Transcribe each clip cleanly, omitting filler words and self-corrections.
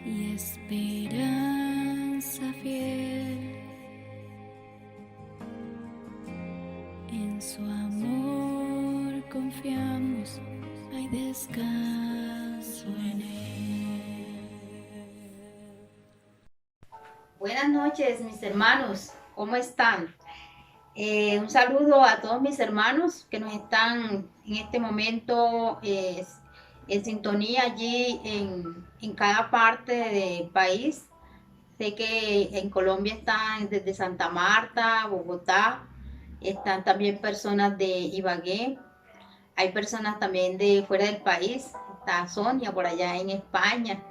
y esperanza fiel. En su amor confiamos, hay descanso en él. Buenas noches, mis hermanos. ¿Cómo están? Un saludo a todos mis hermanos que nos están en este momento en sintonía allí en cada parte del país. Sé que en Colombia están desde Santa Marta, Bogotá, están también personas de Ibagué, hay personas también de fuera del país, está Sonia por allá en España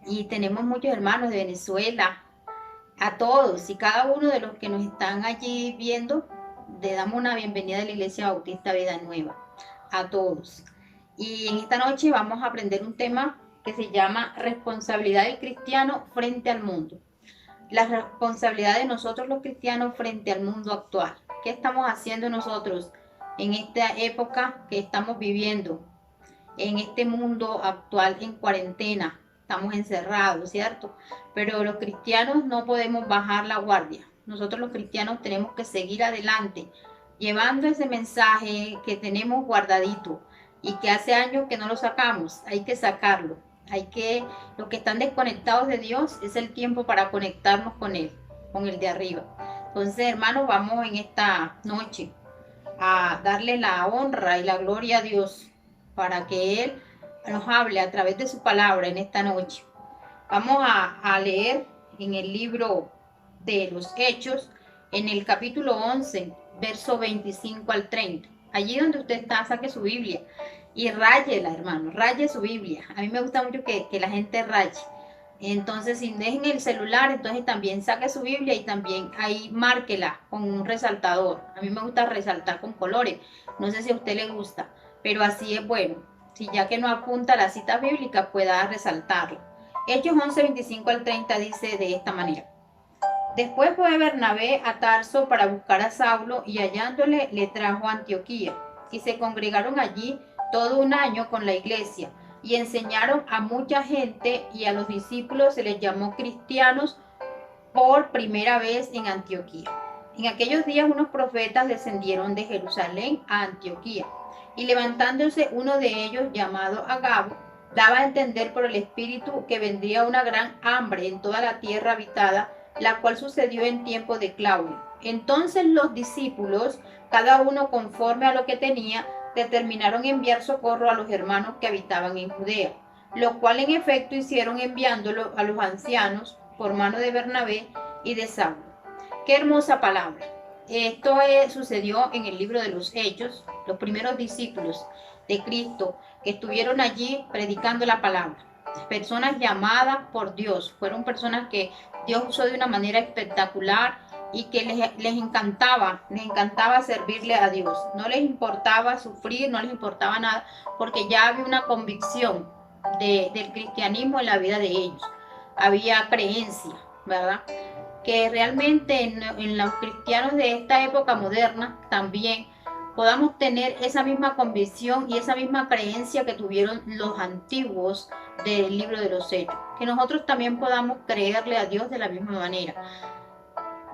y tenemos muchos hermanos de Venezuela. A todos y cada uno de los que nos están allí viendo, le damos una bienvenida a la Iglesia Bautista Vida Nueva. A todos. Y en esta noche vamos a aprender un tema que se llama responsabilidad del cristiano frente al mundo. La responsabilidad de nosotros los cristianos frente al mundo actual. ¿Qué estamos haciendo nosotros en esta época que estamos viviendo? En este mundo actual en cuarentena, estamos encerrados, ¿cierto? Pero los cristianos no podemos bajar la guardia. Nosotros los cristianos tenemos que seguir adelante, llevando ese mensaje que tenemos guardadito y que hace años que no lo sacamos. Hay que sacarlo. Los que están desconectados de Dios, es el tiempo para conectarnos con Él, con el de arriba. Entonces, hermanos, vamos en esta noche a darle la honra y la gloria a Dios para que Él nos hable a través de su palabra en esta noche. Vamos a leer en el libro de los Hechos, en el capítulo 11, verso 25 al 30. Allí donde usted está, saque su Biblia y ráyela, hermano, raye su Biblia. A mí me gusta mucho que la gente raye. Entonces, si dejen el celular, entonces también saque su Biblia y también ahí márquela con un resaltador. A mí me gusta resaltar con colores. No sé si a usted le gusta, pero así es bueno. Si ya que no apunta la cita bíblica, pueda resaltarla. Hechos 11, 25 al 30 dice de esta manera. Después fue Bernabé a Tarso para buscar a Saulo y hallándole le trajo a Antioquía. Y se congregaron allí todo un año con la iglesia y enseñaron a mucha gente y a los discípulos se les llamó cristianos por primera vez en Antioquía. En aquellos días unos profetas descendieron de Jerusalén a Antioquía y levantándose uno de ellos llamado Agabo, daba a entender por el Espíritu que vendría una gran hambre en toda la tierra habitada, la cual sucedió en tiempo de Claudio. Entonces los discípulos, cada uno conforme a lo que tenía, determinaron enviar socorro a los hermanos que habitaban en Judea, lo cual en efecto hicieron enviándolo a los ancianos por mano de Bernabé y de Saulo. Qué hermosa palabra. Esto sucedió en el libro de los Hechos, los primeros discípulos de Cristo que estuvieron allí predicando la palabra. Personas llamadas por Dios, fueron personas que Dios usó de una manera espectacular y que les encantaba servirle a Dios. No les importaba sufrir, no les importaba nada, porque ya había una convicción del cristianismo en la vida de ellos. Había creencia, ¿verdad? Que realmente en los cristianos de esta época moderna también podamos tener esa misma convicción y esa misma creencia que tuvieron los antiguos del libro de los Hechos. Que nosotros también podamos creerle a Dios de la misma manera.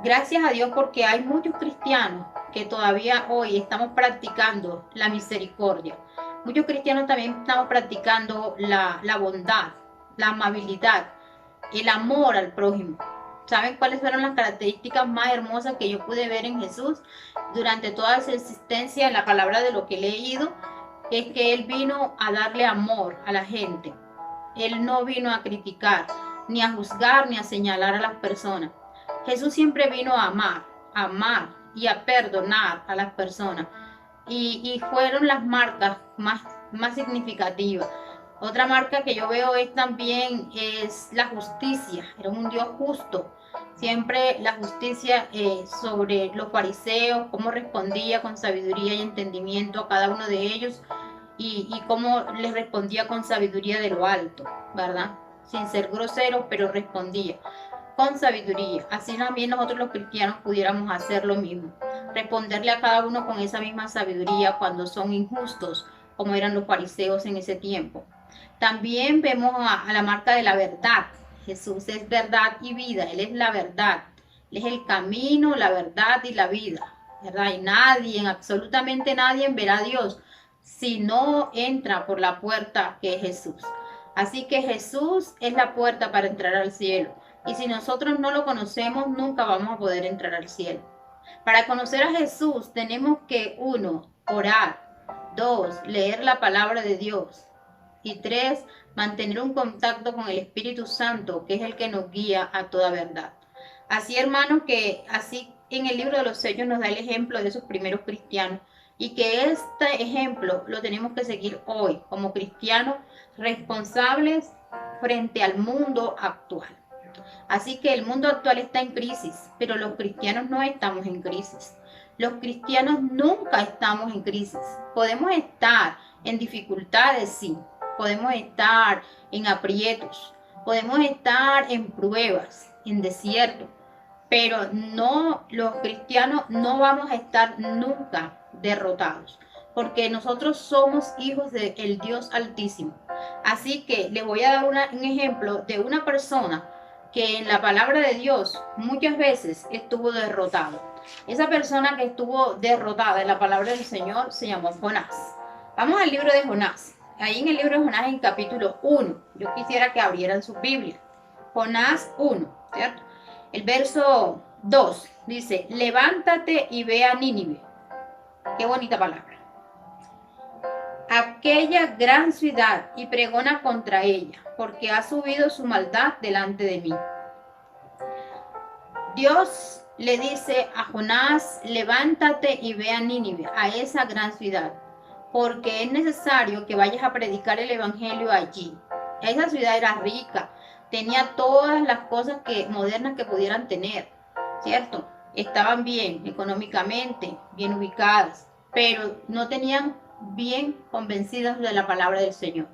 Gracias a Dios porque hay muchos cristianos que todavía hoy estamos practicando la misericordia. Muchos cristianos también estamos practicando la bondad, la amabilidad, el amor al prójimo. ¿Saben cuáles fueron las características más hermosas que yo pude ver en Jesús durante toda su existencia en la palabra de lo que he leído? Es que Él vino a darle amor a la gente. Él no vino a criticar, ni a juzgar, ni a señalar a las personas. Jesús siempre vino a amar y a perdonar a las personas. Y fueron las marcas más significativas. Otra marca que yo veo es también es la justicia. Era un Dios justo. Siempre la justicia sobre los fariseos, cómo respondía con sabiduría y entendimiento a cada uno de ellos y cómo les respondía con sabiduría de lo alto, ¿verdad? Sin ser grosero, pero respondía con sabiduría. Así también nosotros los cristianos pudiéramos hacer lo mismo, responderle a cada uno con esa misma sabiduría cuando son injustos, como eran los fariseos en ese tiempo. También vemos a la marca de la verdad. Jesús es verdad y vida, Él es la verdad, Él es el camino, la verdad y la vida, ¿verdad? Y nadie, absolutamente nadie verá a Dios si no entra por la puerta que es Jesús. Así que Jesús es la puerta para entrar al cielo. Y si nosotros no lo conocemos, nunca vamos a poder entrar al cielo. Para conocer a Jesús tenemos que, 1, orar, 2, leer la palabra de Dios y 3, mantener un contacto con el Espíritu Santo, que es el que nos guía a toda verdad. Así, hermanos, que así en el libro de los Hechos nos da el ejemplo de esos primeros cristianos y que este ejemplo lo tenemos que seguir hoy como cristianos responsables frente al mundo actual. Así que el mundo actual está en crisis, pero los cristianos no estamos en crisis. Los cristianos nunca estamos en crisis. Podemos estar en dificultades, sí. Podemos estar en aprietos. Podemos estar en pruebas, en desierto. Pero no, los cristianos no vamos a estar nunca derrotados, porque nosotros somos hijos del Dios Altísimo. Así que les voy a dar un ejemplo de una persona que en la palabra de Dios muchas veces estuvo derrotado. Esa persona que estuvo derrotada en la palabra del Señor se llamó Jonás. Vamos al libro de Jonás. Ahí en el libro de Jonás, en capítulo 1, yo quisiera que abrieran su Biblia. Jonás 1, ¿cierto? El verso 2 dice: levántate y ve a Nínive. Qué bonita palabra. Aquella gran ciudad, y pregona contra ella, porque ha subido su maldad delante de mí. Dios le dice a Jonás: levántate y ve a Nínive, a esa gran ciudad, porque es necesario que vayas a predicar el evangelio allí. Esa ciudad era rica, tenía todas las cosas modernas que pudieran tener, ¿cierto? Estaban bien económicamente, bien ubicadas, pero no tenían bien convencidas de la palabra del Señor.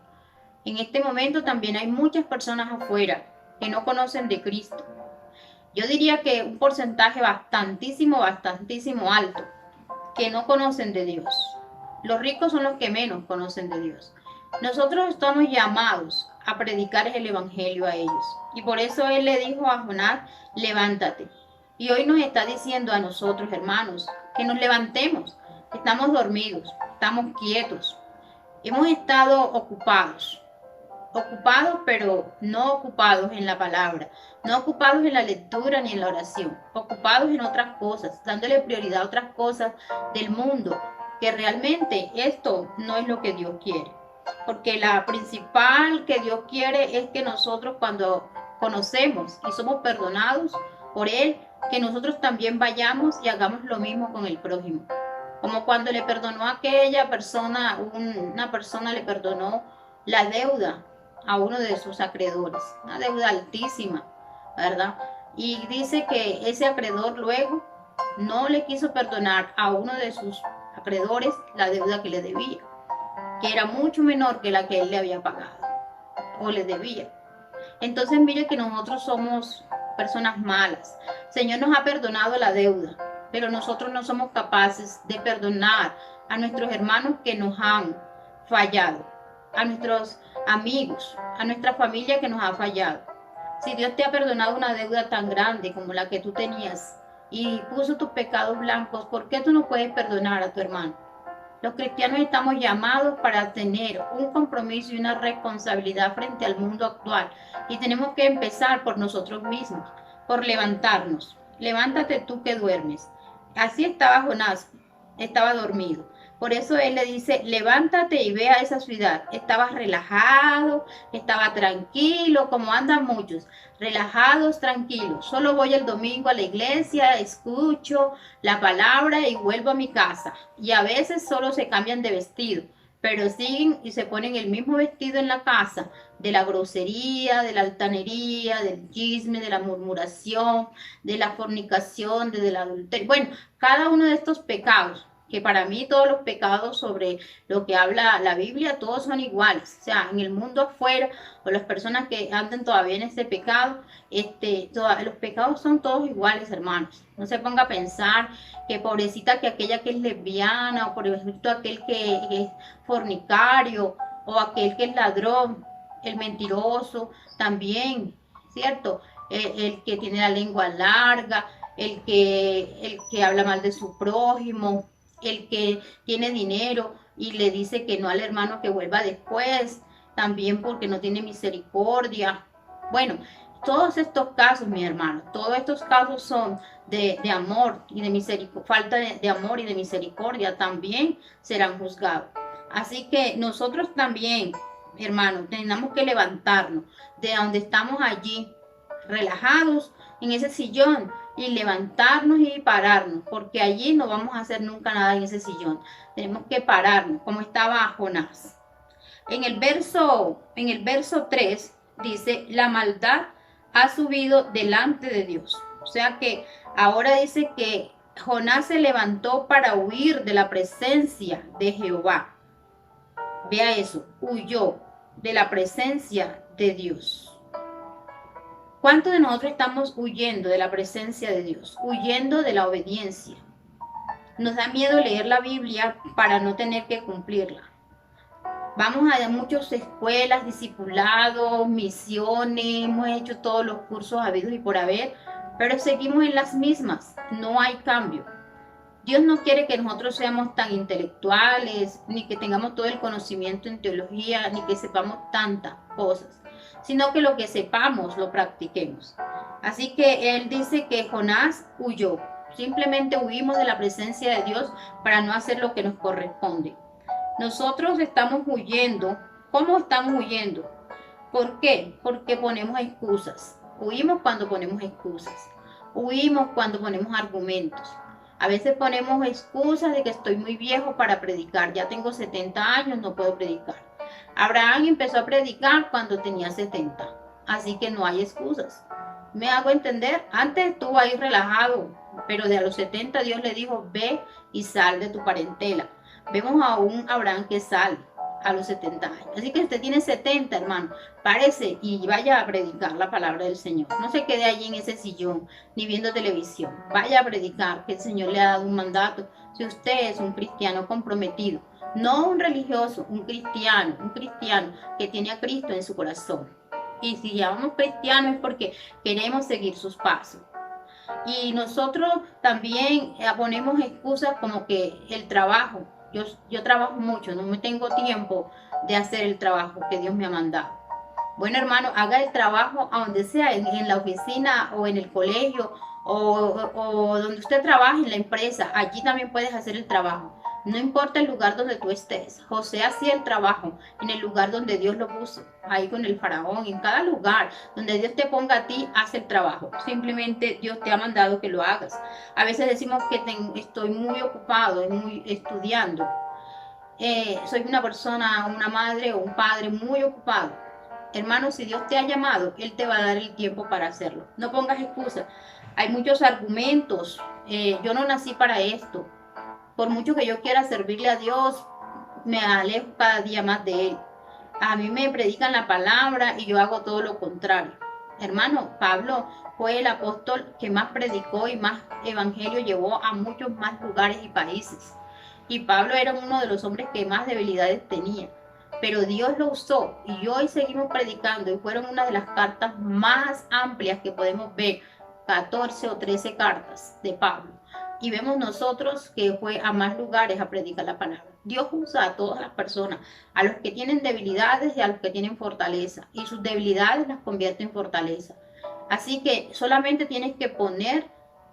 En este momento también hay muchas personas afuera que no conocen de Cristo. Yo diría que un porcentaje bastantísimo alto, que no conocen de Dios. Los ricos son los que menos conocen de Dios. Nosotros estamos llamados a predicar el evangelio a ellos. Y por eso Él le dijo a Jonás: levántate. Y hoy nos está diciendo a nosotros, hermanos, que nos levantemos. Estamos dormidos, estamos quietos. Hemos estado ocupados, pero no ocupados en la palabra, no ocupados en la lectura ni en la oración, ocupados en otras cosas, dándole prioridad a otras cosas del mundo, que realmente esto no es lo que Dios quiere. Porque la principal que Dios quiere es que nosotros, cuando conocemos y somos perdonados por Él, que nosotros también vayamos y hagamos lo mismo con el prójimo. Como cuando le perdonó a aquella persona, una persona le perdonó la deuda a uno de sus acreedores, una deuda altísima, ¿verdad? Y dice que ese acreedor luego no le quiso perdonar a uno de sus acreedores la deuda que le debía, que era mucho menor que la que él le había pagado o le debía. Entonces mire que nosotros somos personas malas. El Señor nos ha perdonado la deuda, pero nosotros no somos capaces de perdonar a nuestros hermanos que nos han fallado, a nuestros amigos, a nuestra familia que nos ha fallado. Si Dios te ha perdonado una deuda tan grande como la que tú tenías y puso tus pecados blancos, ¿por qué tú no puedes perdonar a tu hermano? Los cristianos estamos llamados para tener un compromiso y una responsabilidad frente al mundo actual, y tenemos que empezar por nosotros mismos, por levantarnos. Levántate tú que duermes. Así estaba Jonás, estaba dormido. Por eso él le dice: levántate y ve a esa ciudad. Estaba relajado, estaba tranquilo, como andan muchos, relajados, tranquilos. Solo voy el domingo a la iglesia, escucho la palabra y vuelvo a mi casa. Y a veces solo se cambian de vestido, pero siguen y se ponen el mismo vestido en la casa, de la grosería, de la altanería, del chisme, de la murmuración, de la fornicación, de la adulterio. Bueno, cada uno de estos pecados, que para mí todos los pecados sobre lo que habla la Biblia, todos son iguales. O sea, en el mundo afuera, o las personas que andan todavía en ese pecado, los pecados son todos iguales, hermanos. No se ponga a pensar que pobrecita que aquella que es lesbiana, o por ejemplo aquel que es fornicario, o aquel que es ladrón, el mentiroso, también ¿cierto? El que tiene la lengua larga, el que habla mal de su prójimo, el que tiene dinero y le dice que no al hermano que vuelva después, también porque no tiene misericordia. Bueno, todos estos casos, mi hermano, todos estos casos son de amor y de misericordia, falta de amor y de misericordia, también serán juzgados. Así que nosotros también, hermanos, tenemos que levantarnos de donde estamos allí, relajados en ese sillón, y levantarnos y pararnos, porque allí no vamos a hacer nunca nada en ese sillón. Tenemos que pararnos, como estaba Jonás. En el verso 3 dice, la maldad ha subido delante de Dios. O sea que ahora dice que Jonás se levantó para huir de la presencia de Jehová. Vea eso, huyó de la presencia de Dios. ¿Cuántos de nosotros estamos huyendo de la presencia de Dios? Huyendo de la obediencia. Nos da miedo leer la Biblia para no tener que cumplirla. Vamos a muchas escuelas, discipulados, misiones, hemos hecho todos los cursos habidos y por haber, pero seguimos en las mismas, no hay cambio. Dios no quiere que nosotros seamos tan intelectuales, ni que tengamos todo el conocimiento en teología, ni que sepamos tantas cosas, sino que lo que sepamos lo practiquemos. Así que él dice que Jonás huyó, simplemente huimos de la presencia de Dios para no hacer lo que nos corresponde. Nosotros estamos huyendo. ¿Cómo estamos huyendo? ¿Por qué? Porque ponemos excusas. Huimos cuando ponemos excusas. Huimos cuando ponemos argumentos. A veces ponemos excusas de que estoy muy viejo para predicar. Ya tengo 70 años, no puedo predicar. Abraham empezó a predicar cuando tenía 70. Así que no hay excusas. ¿Me hago entender? Antes estuvo ahí relajado, pero de a los 70 Dios le dijo, ve y sal de tu parentela. Vemos a un Abraham que sale a los 70 años. Así que usted tiene 70, hermano, párese y vaya a predicar la palabra del Señor. No se quede allí en ese sillón, ni viendo televisión. Vaya a predicar, que el Señor le ha dado un mandato. Si usted es un cristiano comprometido, no un religioso, un cristiano que tiene a Cristo en su corazón. Y si llamamos cristianos es porque queremos seguir sus pasos. Y nosotros también ponemos excusas como que el trabajo. Yo trabajo mucho, no me tengo tiempo de hacer el trabajo que Dios me ha mandado. Bueno, hermano, haga el trabajo a donde sea, en la oficina o en el colegio o donde usted trabaje, en la empresa. Allí también puedes hacer el trabajo. No importa el lugar donde tú estés. José hacía el trabajo en el lugar donde Dios lo puso, ahí con el faraón, en cada lugar donde Dios te ponga a ti, haz el trabajo. Simplemente Dios te ha mandado que lo hagas. A veces decimos que estoy muy ocupado, muy estudiando. Soy una persona, una madre o un padre muy ocupado. Hermano, si Dios te ha llamado, Él te va a dar el tiempo para hacerlo. No pongas excusas. Hay muchos argumentos. Yo no nací para esto. Por mucho que yo quiera servirle a Dios, me alejo cada día más de Él. A mí me predican la palabra y yo hago todo lo contrario. Hermano, Pablo fue el apóstol que más predicó y más evangelio llevó a muchos más lugares y países. Y Pablo era uno de los hombres que más debilidades tenía. Pero Dios lo usó y hoy seguimos predicando y fueron una de las cartas más amplias que podemos ver, 14 o 13 cartas de Pablo. Y vemos nosotros que fue a más lugares a predicar la palabra. Dios usa a todas las personas, a los que tienen debilidades y a los que tienen fortaleza. Y sus debilidades las convierte en fortaleza. Así que solamente tienes que poner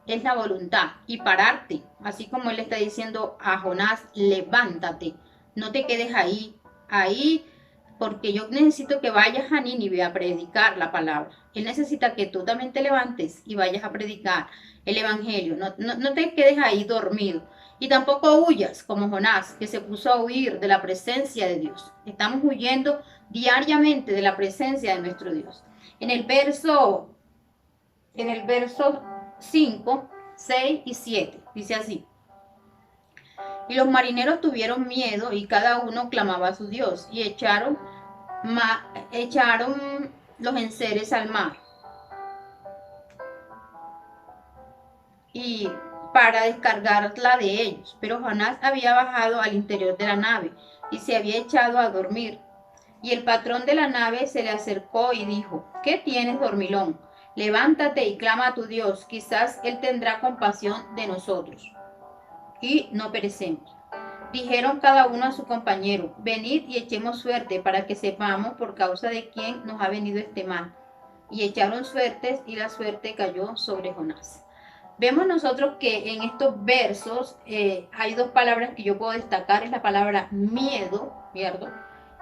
es la voluntad y pararte. Así como él está diciendo a Jonás, levántate. No te quedes ahí, porque yo necesito que vayas a Nínive a predicar la palabra. Él necesita que tú también te levantes y vayas a predicar el evangelio. No te quedes ahí dormido. Y tampoco huyas como Jonás, que se puso a huir de la presencia de Dios. Estamos huyendo diariamente de la presencia de nuestro Dios. En el verso 5, 6 y 7 dice así. Y los marineros tuvieron miedo y cada uno clamaba a su Dios y echaron los enseres al mar. Y para descargarla de ellos. Pero Jonás había bajado al interior de la nave y se había echado a dormir. Y el patrón de la nave se le acercó y dijo: ¿Qué tienes, dormilón? Levántate y clama a tu Dios, quizás Él tendrá compasión de nosotros y no perecemos. Dijeron cada uno a su compañero: venid y echemos suerte para que sepamos por causa de quién nos ha venido este mal. Y echaron suertes y la suerte cayó sobre Jonás. Vemos nosotros que en estos versos hay dos palabras que yo puedo destacar: es la palabra miedo, ¿cierto?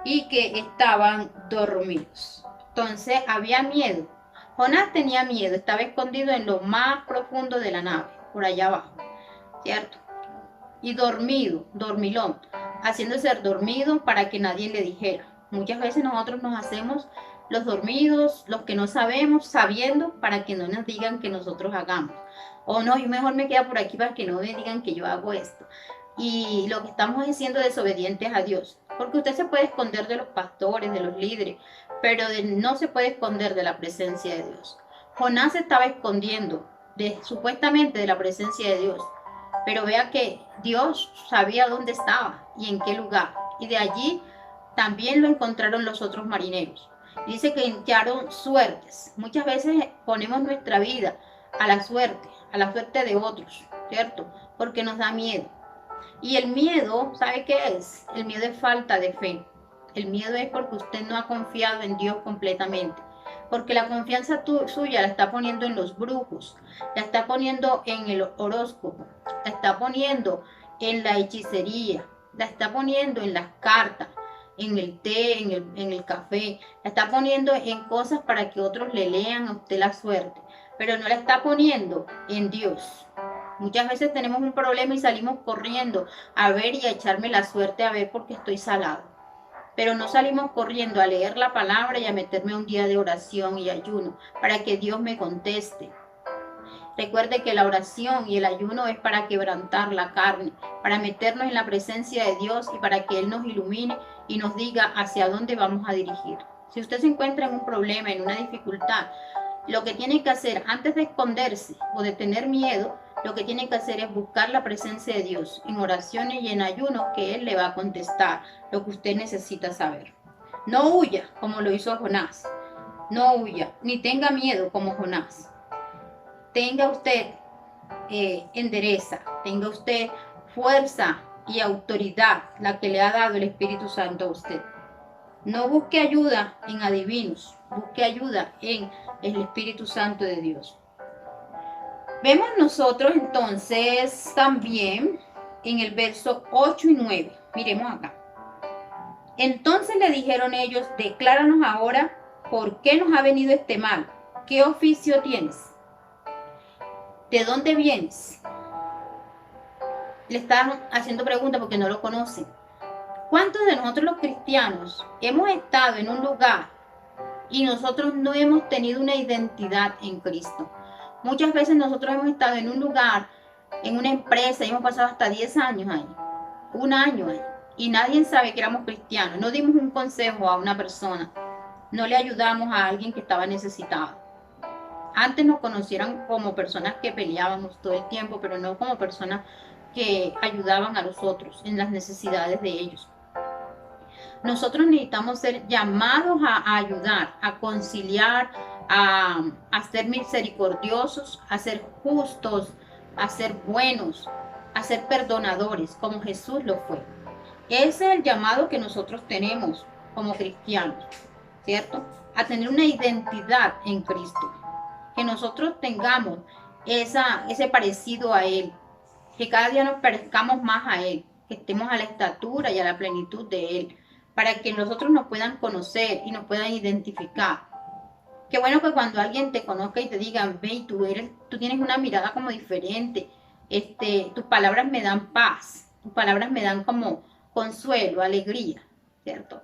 Y que estaban dormidos. Entonces había miedo. Jonás tenía miedo, estaba escondido en lo más profundo de la nave, por allá abajo, ¿cierto? Y dormido, dormilón, haciéndose dormido para que nadie le dijera. Muchas veces nosotros nos hacemos los dormidos, los que no sabemos, sabiendo para que no nos digan que nosotros hagamos. O no, yo mejor me quedo por aquí para que no me digan que yo hago esto. Y lo que estamos haciendo es desobedientes a Dios. Porque usted se puede esconder de los pastores, de los líderes, pero no se puede esconder de la presencia de Dios. Jonás se estaba escondiendo supuestamente de la presencia de Dios. Pero vea que Dios sabía dónde estaba y en qué lugar. Y de allí también lo encontraron los otros marineros. Dice que echaron suertes. Muchas veces ponemos nuestra vida a la suerte de otros, ¿cierto? Porque nos da miedo. Y el miedo, ¿sabe qué es? El miedo es falta de fe. El miedo es porque usted no ha confiado en Dios completamente. Porque la confianza suya la está poniendo en los brujos, la está poniendo en el horóscopo, la está poniendo en la hechicería, la está poniendo en las cartas, en el té, en el café, la está poniendo en cosas para que otros le lean a usted la suerte, pero no la está poniendo en Dios. Muchas veces tenemos un problema y salimos corriendo a ver y a echarme la suerte a ver porque estoy salado. Pero no salimos corriendo a leer la palabra y a meterme un día de oración y ayuno para que Dios me conteste. Recuerde que la oración y el ayuno es para quebrantar la carne, para meternos en la presencia de Dios y para que Él nos ilumine y nos diga hacia dónde vamos a dirigir. Si usted se encuentra en un problema, en una dificultad, lo que tiene que hacer antes de esconderse o de tener miedo, lo que tiene que hacer es buscar la presencia de Dios en oraciones y en ayuno, que Él le va a contestar lo que usted necesita saber. No huya como lo hizo Jonás. No huya, ni tenga miedo como Jonás. Tenga usted endereza, tenga usted fuerza y autoridad, la que le ha dado el Espíritu Santo a usted. No busque ayuda en adivinos, busque ayuda en el Espíritu Santo de Dios. Vemos nosotros entonces también en el verso 8 y 9. Miremos acá. Entonces le dijeron ellos: decláranos ahora por qué nos ha venido este mal. ¿Qué oficio tienes? ¿De dónde vienes? Le estaban haciendo preguntas porque no lo conocen. ¿Cuántos de nosotros los cristianos hemos estado en un lugar y nosotros no hemos tenido una identidad en Cristo? Muchas veces nosotros hemos estado en un lugar, en una empresa, y hemos pasado hasta 10 años ahí, un año ahí, y nadie sabe que éramos cristianos. No dimos un consejo a una persona, no le ayudamos a alguien que estaba necesitado. Antes nos conocieron como personas que peleábamos todo el tiempo, pero no como personas que ayudaban a los otros en las necesidades de ellos. Nosotros necesitamos ser llamados a ayudar, a conciliar, a ser misericordiosos, a ser justos, a ser buenos, a ser perdonadores, como Jesús lo fue. Ese es el llamado que nosotros tenemos como cristianos, ¿cierto? A tener una identidad en Cristo. Que nosotros tengamos ese parecido a Él, que cada día nos parezcamos más a Él, que estemos a la estatura y a la plenitud de Él, para que nosotros nos puedan conocer y nos puedan identificar. Qué bueno que cuando alguien te conozca y te diga: ve, tú tienes una mirada como diferente, tus palabras me dan paz, tus palabras me dan como consuelo, alegría, ¿cierto?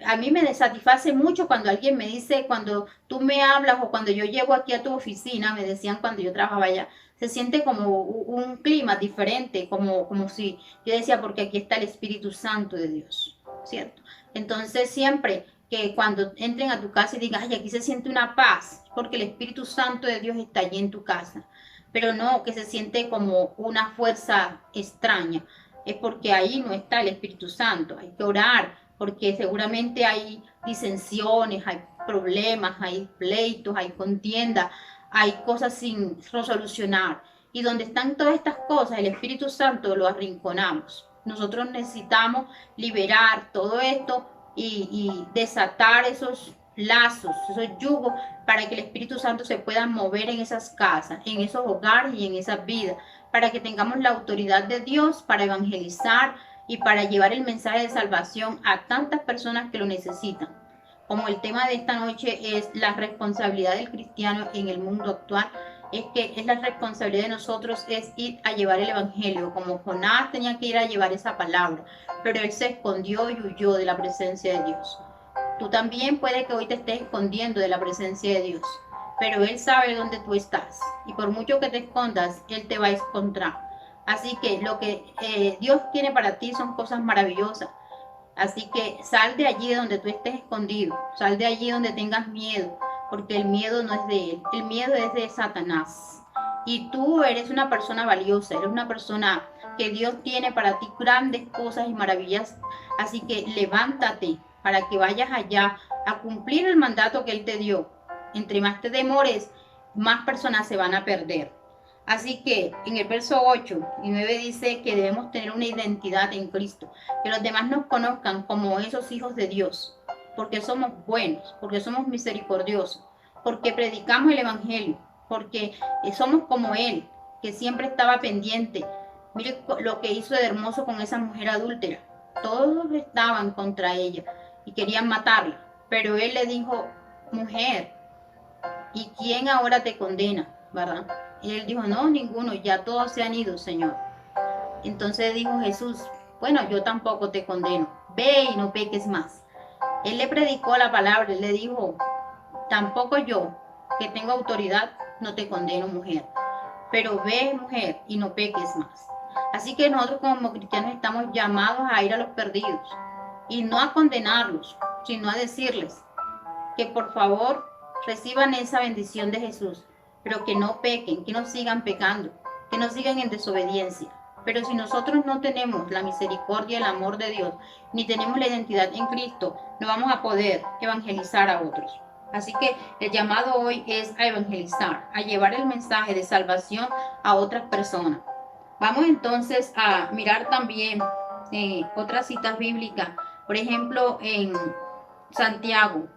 A mí me satisface mucho cuando alguien me dice, cuando tú me hablas o cuando yo llego aquí a tu oficina, me decían cuando yo trabajaba allá, se siente como un clima diferente, como si yo decía, porque aquí está el Espíritu Santo de Dios, ¿cierto? Entonces siempre que cuando entren a tu casa y digan: ay, aquí se siente una paz, porque el Espíritu Santo de Dios está allí en tu casa, pero no que se siente como una fuerza extraña, es porque ahí no está el Espíritu Santo. Hay que orar porque seguramente hay disensiones, hay problemas, hay pleitos, hay contienda, hay cosas sin resolucionar. Y donde están todas estas cosas, el Espíritu Santo lo arrinconamos. Nosotros necesitamos liberar todo esto y desatar esos lazos, esos yugos, para que el Espíritu Santo se pueda mover en esas casas, en esos hogares y en esas vidas, para que tengamos la autoridad de Dios para evangelizar y para llevar el mensaje de salvación a tantas personas que lo necesitan. Como el tema de esta noche es la responsabilidad del cristiano en el mundo actual, es que es la responsabilidad de nosotros es ir a llevar el evangelio, como Jonás tenía que ir a llevar esa palabra, pero él se escondió y huyó de la presencia de Dios. Tú también puede que hoy te estés escondiendo de la presencia de Dios, pero Él sabe dónde tú estás y por mucho que te escondas, Él te va a encontrar. Así que lo que Dios tiene para ti son cosas maravillosas. Así que sal de allí donde tú estés escondido, sal de allí donde tengas miedo, porque el miedo no es de Él, el miedo es de Satanás. Y tú eres una persona valiosa, eres una persona que Dios tiene para ti grandes cosas y maravillas. Así que levántate para que vayas allá a cumplir el mandato que Él te dio. Entre más te demores, más personas se van a perder. Así que en el verso 8 y 9 dice que debemos tener una identidad en Cristo, que los demás nos conozcan como esos hijos de Dios, porque somos buenos, porque somos misericordiosos, porque predicamos el Evangelio, porque somos como Él, que siempre estaba pendiente. Mire lo que hizo de hermoso con esa mujer adúltera. Todos estaban contra ella y querían matarla, pero Él le dijo, mujer, ¿y quién ahora te condena? ¿Verdad? Y él dijo, no, ninguno, ya todos se han ido, Señor. Entonces dijo Jesús, bueno, yo tampoco te condeno, ve y no peques más. Él le predicó la palabra, él le dijo, tampoco yo, que tengo autoridad, no te condeno, mujer, pero ve, mujer, y no peques más. Así que nosotros como cristianos estamos llamados a ir a los perdidos y no a condenarlos, sino a decirles que por favor reciban esa bendición de Jesús, pero que no pequen, que no sigan pecando, que no sigan en desobediencia. Pero si nosotros no tenemos la misericordia, el amor de Dios, ni tenemos la identidad en Cristo, no vamos a poder evangelizar a otros. Así que el llamado hoy es a evangelizar, a llevar el mensaje de salvación a otras personas. Vamos entonces a mirar también otras citas bíblicas, por ejemplo en Santiago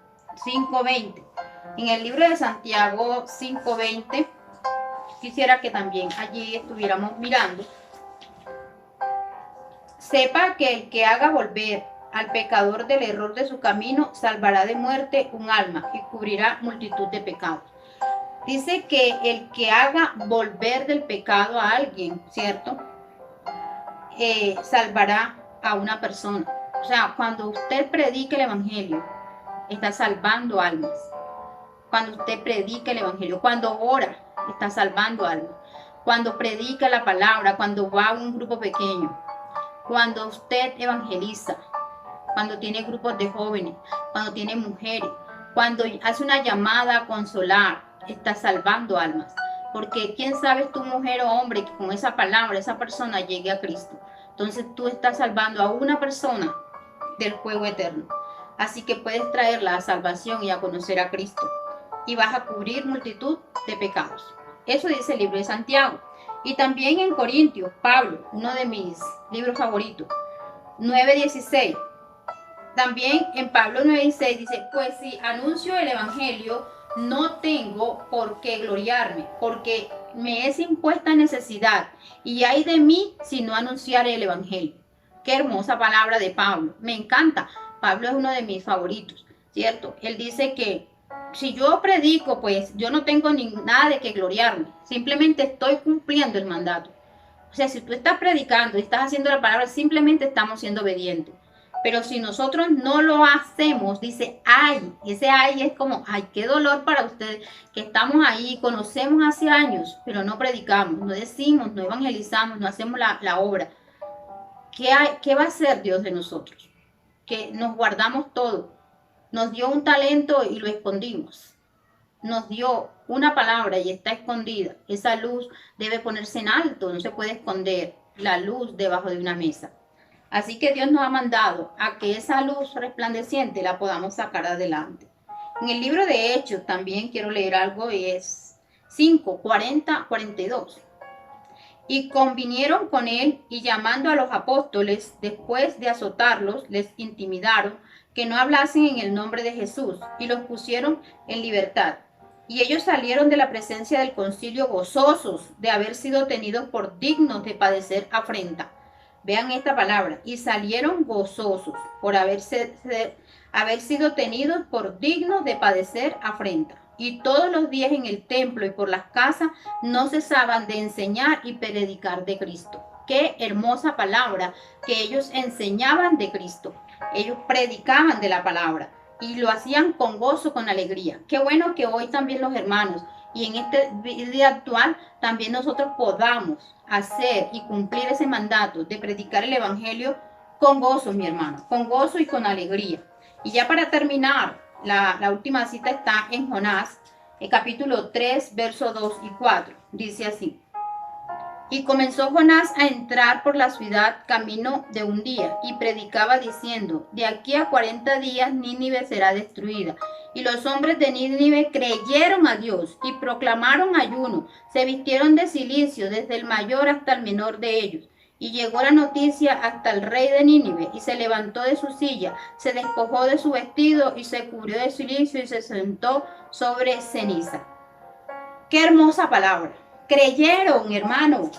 5:20. En el libro de Santiago 5:20, quisiera que también allí estuviéramos mirando. Sepa que el que haga volver al pecador del error de su camino, salvará de muerte un alma y cubrirá multitud de pecados. Dice que el que haga volver del pecado a alguien, ¿cierto? Salvará a una persona. O sea, cuando usted predica el evangelio, está salvando almas. Cuando usted predica el evangelio, cuando ora, está salvando almas. Cuando predica la palabra, cuando va a un grupo pequeño, cuando usted evangeliza, cuando tiene grupos de jóvenes, cuando tiene mujeres, cuando hace una llamada a consolar, está salvando almas. Porque quién sabe tu mujer o hombre que con esa palabra, esa persona llegue a Cristo. Entonces tú estás salvando a una persona del fuego eterno. Así que puedes traerla a salvación y a conocer a Cristo. Y vas a cubrir multitud de pecados. Eso dice el libro de Santiago. Y también en Corintios, Pablo, uno de mis libros favoritos, 9:16. También en Pablo 9:16 dice, pues si anuncio el evangelio, no tengo por qué gloriarme, porque me es impuesta necesidad, y hay de mí si no anunciare el evangelio. Qué hermosa palabra de Pablo, me encanta. Pablo es uno de mis favoritos, ¿cierto? Él dice que si yo predico, pues yo no tengo nada de que gloriarme, simplemente estoy cumpliendo el mandato. O sea, si tú estás predicando y estás haciendo la palabra, simplemente estamos siendo obedientes. Pero si nosotros no lo hacemos, dice, ay, ese ay es como, ay, qué dolor para ustedes, que estamos ahí, conocemos hace años, pero no predicamos, no decimos, no evangelizamos, no hacemos la obra. ¿Qué va a hacer Dios de nosotros? Que nos guardamos todo. Nos dio un talento y lo escondimos. Nos dio una palabra y está escondida. Esa luz debe ponerse en alto, no se puede esconder la luz debajo de una mesa. Así que Dios nos ha mandado a que esa luz resplandeciente la podamos sacar adelante. En el libro de Hechos también quiero leer algo y es 5, 40, 42. Y convinieron con él y llamando a los apóstoles, después de azotarlos, les intimidaron que no hablasen en el nombre de Jesús y los pusieron en libertad. Y ellos salieron de la presencia del concilio gozosos de haber sido tenidos por dignos de padecer afrenta. Vean esta palabra, y salieron gozosos por haber sido tenidos por dignos de padecer afrenta. Y todos los días en el templo y por las casas no cesaban de enseñar y predicar de Cristo. Qué hermosa palabra, que ellos enseñaban de Cristo. Ellos predicaban de la palabra y lo hacían con gozo, con alegría. Qué bueno que hoy también los hermanos y en este día actual también nosotros podamos hacer y cumplir ese mandato de predicar el evangelio con gozo, mi hermano, con gozo y con alegría. Y ya para terminar, la última cita está en Jonás, el capítulo 3, versos 2 y 4. Dice así: y comenzó Jonás a entrar por la ciudad camino de un día, y predicaba diciendo: de aquí a 40 días Nínive será destruida. Y los hombres de Nínive creyeron a Dios y proclamaron ayuno, se vistieron de cilicio desde el mayor hasta el menor de ellos. Y llegó la noticia hasta el rey de Nínive, y se levantó de su silla, se despojó de su vestido y se cubrió de cilicio y se sentó sobre ceniza. Qué hermosa palabra. Creyeron, hermano.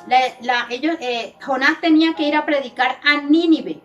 Jonás tenía que ir a predicar a Nínive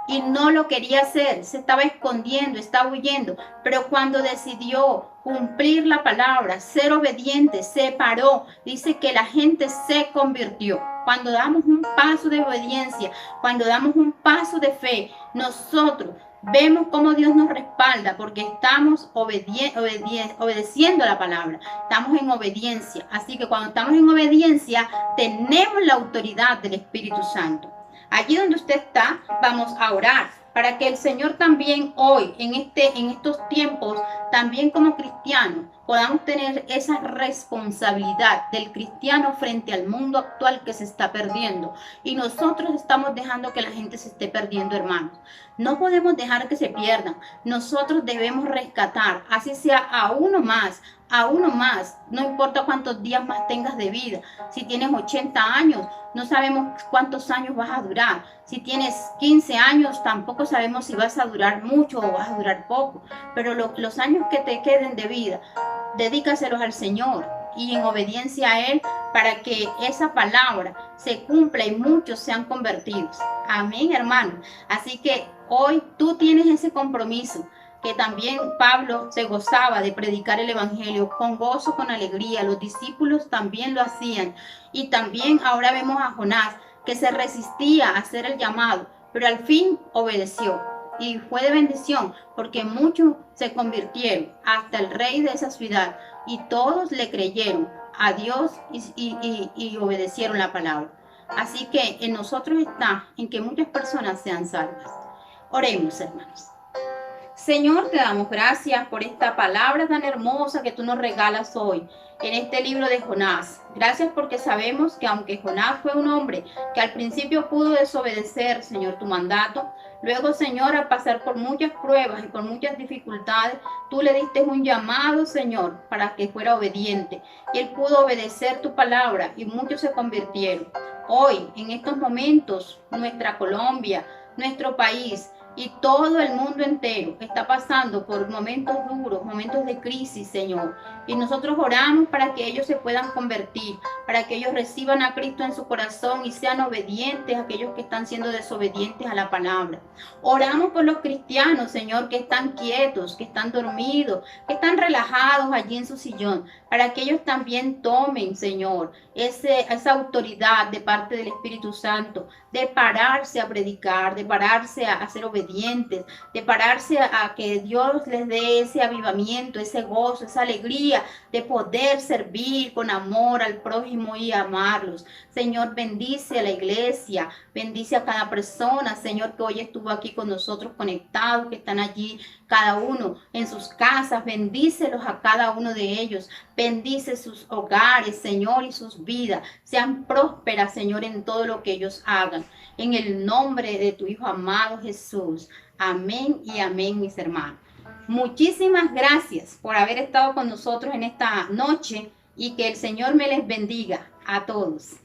y no lo quería hacer. Se estaba escondiendo, estaba huyendo. Pero cuando decidió cumplir la palabra, ser obediente, se paró. Dice que la gente se convirtió. Cuando damos un paso de obediencia, cuando damos un paso de fe, nosotros vemos cómo Dios nos respalda porque estamos obedeciendo la palabra. Estamos en obediencia. Así que cuando estamos en obediencia, tenemos la autoridad del Espíritu Santo. Allí donde usted está, vamos a orar para que el Señor también hoy, en estos tiempos, también como cristianos, podamos tener esa responsabilidad del cristiano frente al mundo actual que se está perdiendo. Y nosotros estamos dejando que la gente se esté perdiendo, hermanos. No podemos dejar que se pierdan. Nosotros debemos rescatar, así sea a uno más, no importa cuántos días más tengas de vida. Si tienes 80 años, no sabemos cuántos años vas a durar. Si tienes 15 años, tampoco sabemos si vas a durar mucho o vas a durar poco. Pero los años que te queden de vida, dedícaselos al Señor y en obediencia a Él para que esa palabra se cumpla y muchos sean convertidos. Amén, hermano. Así que hoy tú tienes ese compromiso que también Pablo se gozaba de predicar el evangelio con gozo, con alegría. Los discípulos también lo hacían. Y también ahora vemos a Jonás que se resistía a hacer el llamado, pero al fin obedeció. Y fue de bendición porque muchos se convirtieron, hasta el rey de esa ciudad, y todos le creyeron a Dios y obedecieron la palabra. Así que en nosotros está en que muchas personas sean salvas. Oremos, hermanos. Señor, te damos gracias por esta palabra tan hermosa que tú nos regalas hoy en este libro de Jonás. Gracias porque sabemos que aunque Jonás fue un hombre que al principio pudo desobedecer, Señor, tu mandato, luego, Señor, al pasar por muchas pruebas y por muchas dificultades, tú le diste un llamado, Señor, para que fuera obediente. Y él pudo obedecer tu palabra y muchos se convirtieron. Hoy, en estos momentos, nuestra Colombia, nuestro país, y todo el mundo entero está pasando por momentos duros, momentos de crisis, Señor. Y nosotros oramos para que ellos se puedan convertir, para que ellos reciban a Cristo en su corazón y sean obedientes a aquellos que están siendo desobedientes a la palabra. Oramos por los cristianos, Señor, que están quietos, que están dormidos, que están relajados allí en su sillón, para que ellos también tomen, Señor, esa autoridad de parte del Espíritu Santo, de pararse a predicar, de pararse a ser obedientes, de pararse a que Dios les dé ese avivamiento, ese gozo, esa alegría de poder servir con amor al prójimo prójimo y amarlos. Señor, bendice a la iglesia, bendice a cada persona, Señor, que hoy estuvo aquí con nosotros conectados, que están allí cada uno en sus casas. Bendícelos a cada uno de ellos. Bendice sus hogares, Señor, y sus vidas. Sean prósperas, Señor, en todo lo que ellos hagan. En el nombre de tu Hijo amado Jesús. Amén y amén, mis hermanos. Muchísimas gracias por haber estado con nosotros en esta noche y que el Señor me les bendiga a todos.